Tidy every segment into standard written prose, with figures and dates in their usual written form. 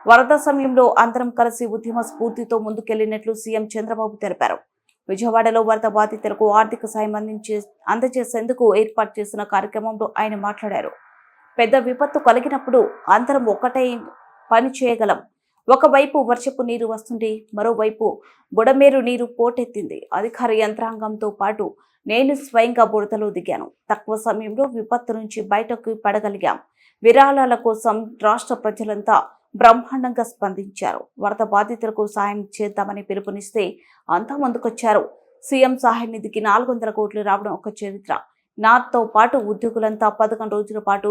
వరద సమయంలో అందరం కలిసి ఉద్యమ స్ఫూర్తితో ముందుకెళ్లినట్లు సీఎం చంద్రబాబు తెలిపారు. విజయవాడలో వరద బాధితులకు ఆర్థిక సాయం అందజేసేందుకు ఏర్పాటు చేసిన కార్యక్రమంలో ఆయన మాట్లాడారు. పెద్ద విపత్తు కలిగినప్పుడు అందరం ఒకటే పని చేయగలం. ఒకవైపు వర్షపు నీరు వస్తుంటే మరోవైపు బుడమేరు నీరు పోటెత్తింది. అధికార యంత్రాంగంతో పాటు నేను స్వయంగా బురదలో దిగాను. తక్కువ సమయంలో విపత్తు నుంచి బయటకు పడగలిగాం. విరాళాల కోసం రాష్ట్ర ప్రజలంతా బ్రహ్మాండంగా స్పందించారు. వరద బాధితులకు సాయం చేద్దామని పిలుపునిస్తే అంతా ముందుకొచ్చారు. సీఎం సహాయ నిధికి 400 కోట్లు రావడం ఒక చరిత్ర. నాతో పాటు ఉద్యోగులంతా 11 రోజుల పాటు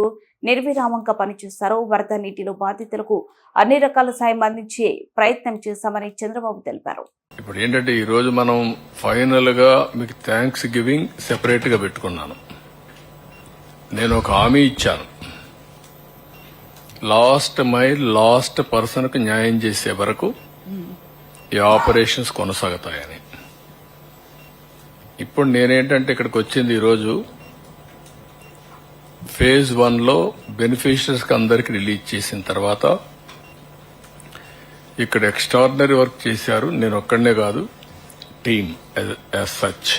నిర్విరామంగా పనిచేస్తారు. వరద నీటిలో బాధితులకు అన్ని రకాల సాయం అందించే ప్రయత్నం చేశామని చంద్రబాబు తెలిపారు. ఇప్పుడు ఏంటంటే ఈ రోజు మనం ఫైనల్ గా మీకు థ్యాంక్స్ గివింగ్ సెపరేట్ గా పెట్టుకున్నాను. నేను ఒక హామీ ఇచ్చాను, లాస్ట్ మైల్ లాస్ట్ పర్సన్ కు న్యాయం చేసే వరకు ఈ ఆపరేషన్స్ కొనసాగుతాయని. ఇప్పుడు నేనేంటంటే ఇక్కడికి వచ్చింది ఈరోజు ఫేజ్ 1 లో బెనిఫిషరీస్ కి అందరికి రిలీజ్ చేసిన తర్వాత ఇక్కడ ఎక్స్ట్రాడినరీ వర్క్ చేశారు. నేను ఒక్కడనే కాదు, టీమ్ యాజ్ సచ్.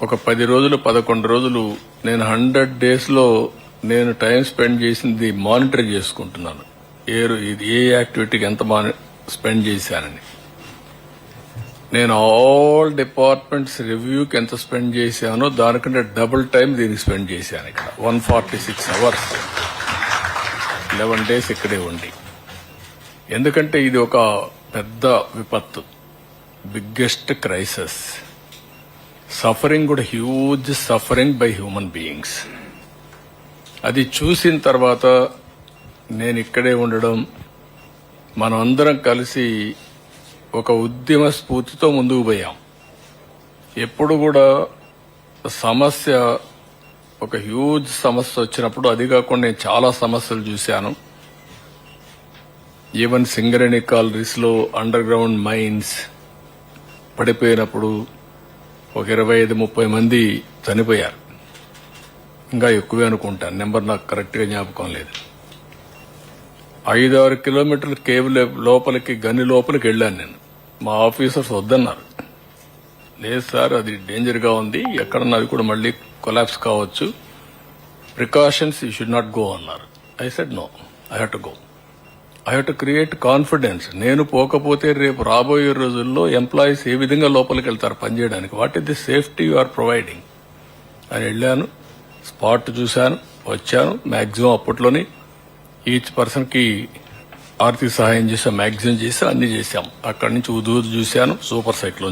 ఒక 10 రోజులు 11 రోజులు నేను 100 days లో నేను టైం స్పెండ్ చేసింది మానిటర్ చేసుకుంటున్నాను. ఏ యాక్టివిటీకి ఎంత స్పెండ్ చేశానని. నేను ఆల్ డిపార్ట్మెంట్స్ రివ్యూకి ఎంత స్పెండ్ చేశానో దానికంటే డబుల్ టైం దీనికి స్పెండ్ చేశాను. ఇక్కడ 146 hours 11 days ఇక్కడే ఉండి. ఎందుకంటే ఇది ఒక పెద్ద విపత్తు, బిగ్గెస్ట్ క్రైసిస్. సఫరింగ్ కూడా huge suffering by human beings. అది చూసిన తర్వాత నేను ఇక్కడే ఉండడం, మనం అందరం కలిసి ఒక ఉద్యమ స్ఫూర్తితో ముందుకు పోయాం. ఎప్పుడు కూడా సమస్య ఒక హ్యూజ్ సమస్య వచ్చినప్పుడు, అది కాకుండా నేను చాలా సమస్యలు చూశాను. ఈవెన్ సింగరేణి కాలరీస్ లో అండర్ గ్రౌండ్ మైన్స్ పడిపోయినప్పుడు ఒక 25-30 మంది చనిపోయారు. ఇంకా ఎక్కువే అనుకుంటాను, నెంబర్ నాకు కరెక్ట్ గా జ్ఞాపకం లేదు. 5-6 కిలోమీటర్ల కేవ్ లోపలికి గని లోపలికి వెళ్ళాను నేను. మా ఆఫీసర్స్ వద్దన్నారు. లేదు సార్, అది డేంజర్ గా ఉంది, ఎక్కడన్నా అది కూడా మళ్లీ కొలాప్స్ కావచ్చు, precautions you should not go అన్నారు. I said no, I have to go. I have to create confidence. నేను పోకపోతే రేపు రాబోయే రోజుల్లో ఎంప్లాయీస్ ఏ విధంగా లోపలికి వెళ్తారు పనిచేయడానికి, what is the safety you are providing అని వెళ్ళాను. స్పాట్ చూశాను, వచ్చాను. మాక్సిమం అప్పట్లోనే ఈచ్ పర్సన్ కి ఆర్థిక సహాయం చేసాం, మాక్సిమం చేసాం, అన్ని చేశాం. అక్కడి నుంచి ఉదూదు చూశాను, సూపర్ సైక్లోన్